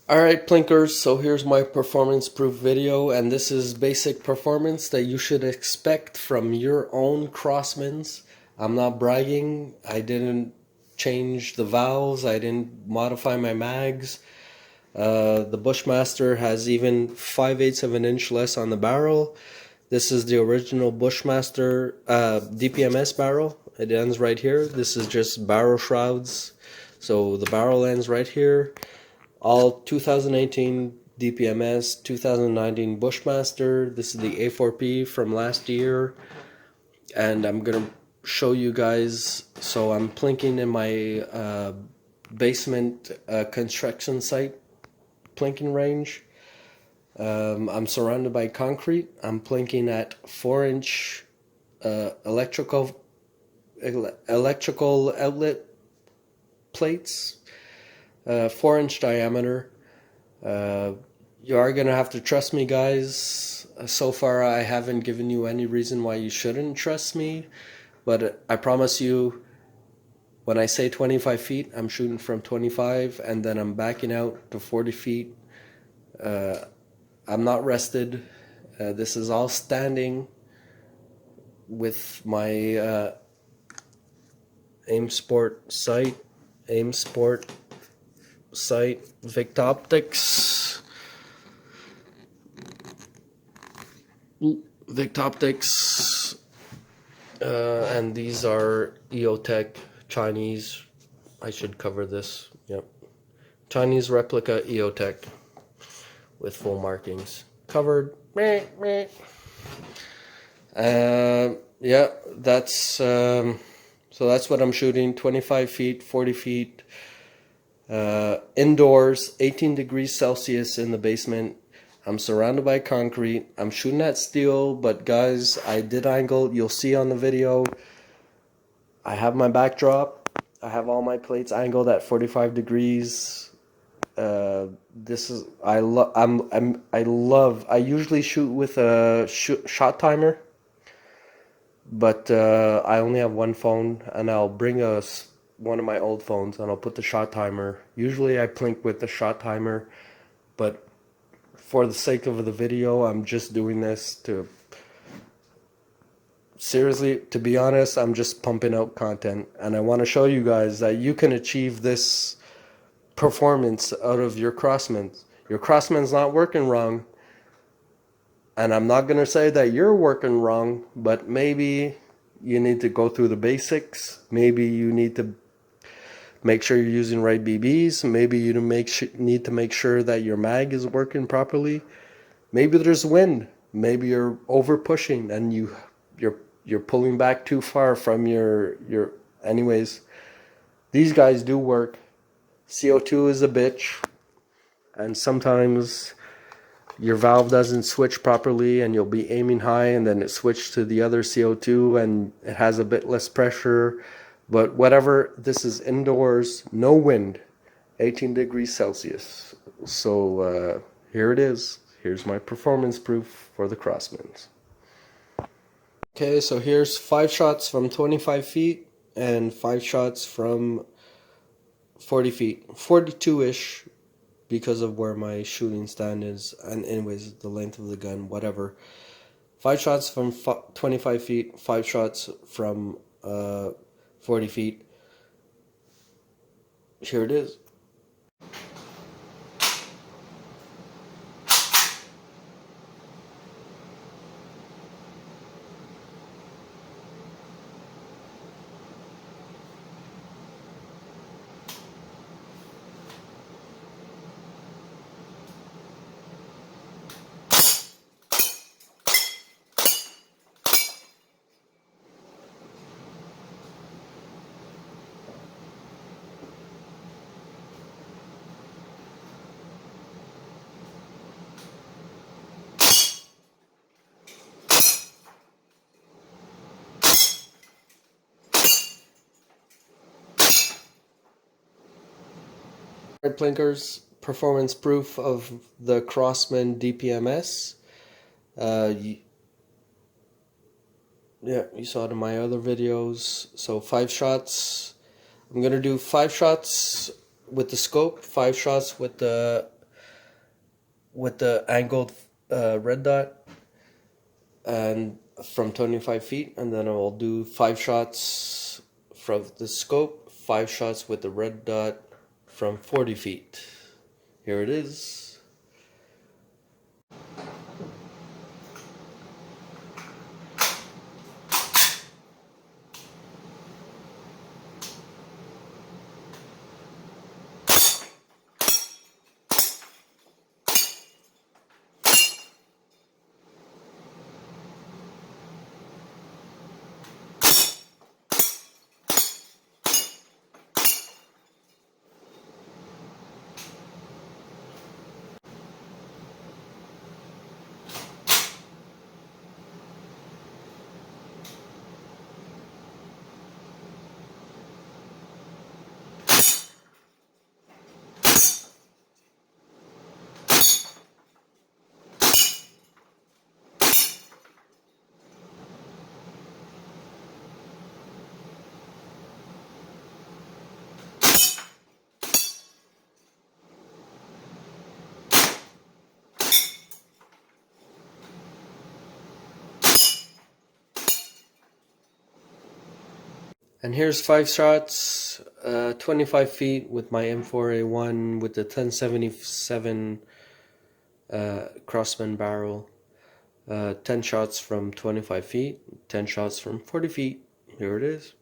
Alright Plinkers, so here's my performance proof video, and this is basic performance that you should expect from your own Crosmans. I'm not bragging, I didn't change the valves, I didn't modify my mags. The Bushmaster has even 5/8 of an inch less on the barrel. This is the original Bushmaster DPMS barrel. It ends right here. This is just barrel shrouds. So the barrel ends right here. All 2018 DPMS, 2019 Bushmaster. This is the A4P from last year. And I'm going to show you guys. So I'm plinking in my basement construction site plinking range. I'm surrounded by concrete. I'm plinking at 4-inch electrical outlet plates, 4-inch diameter. You are gonna have to trust me, guys. So far I haven't given you any reason why you shouldn't trust me, but I promise you, when I say 25 feet, I'm shooting from 25 and then I'm backing out to 40 feet. I'm not rested. This is all standing with my aim sport sight, Victoptics, and these are EOTech Chinese. I should cover this. Yep, Chinese replica EOTech with full markings covered. Yeah, that's so that's what I'm shooting. 25 feet, 40 feet, indoors, 18 degrees Celsius in the basement. I'm surrounded by concrete. I'm shooting at steel, but guys, I did angle. You'll see on the video, I have my backdrop. I have all my plates angled at 45 degrees. This is I usually shoot with a shot timer, but I only have one phone, and I'll bring one of my old phones and I'll put the shot timer. Usually I plink with the shot timer, but for the sake of the video, I'm just doing this to seriously, to be honest, I'm just pumping out content, and I want to show you guys that you can achieve this performance out of your Crosman. Your Crosman's not working wrong, and I'm not going to say that you're working wrong, but maybe you need to go through the basics. Maybe you need to make sure you're using right BBs. Maybe you need to make sure that your mag is working properly. Maybe there's wind. Maybe you're over pushing and you're pulling back too far from your anyways. These guys do work. CO2 is a bitch, and sometimes your valve doesn't switch properly and you'll be aiming high and then it switched to the other CO2 and it has a bit less pressure. But whatever, this is indoors, no wind, 18 degrees Celsius. So here it is. Here's my performance proof for the Crosmans. Okay, so here's 5 shots from 25 feet and 5 shots from 40 feet, 42-ish, because of where my shooting stand is, and anyways, the length of the gun, whatever. 5 shots from 25 feet, 5 shots from 40 feet. Here it is. Plinkers, performance proof of the Crosman DPMS. Yeah, you saw it in my other videos. So 5 shots. I'm gonna do 5 shots with the scope, 5 shots with the with the angled red dot and from 25 feet, and then I'll do 5 shots from the scope, 5 shots with the red dot from 40 feet. Here it is. And here's 5 shots, 25 feet with my M4A1 with the 1077 Crosman barrel. 10 shots from 25 feet, 10 shots from 40 feet. Here it is.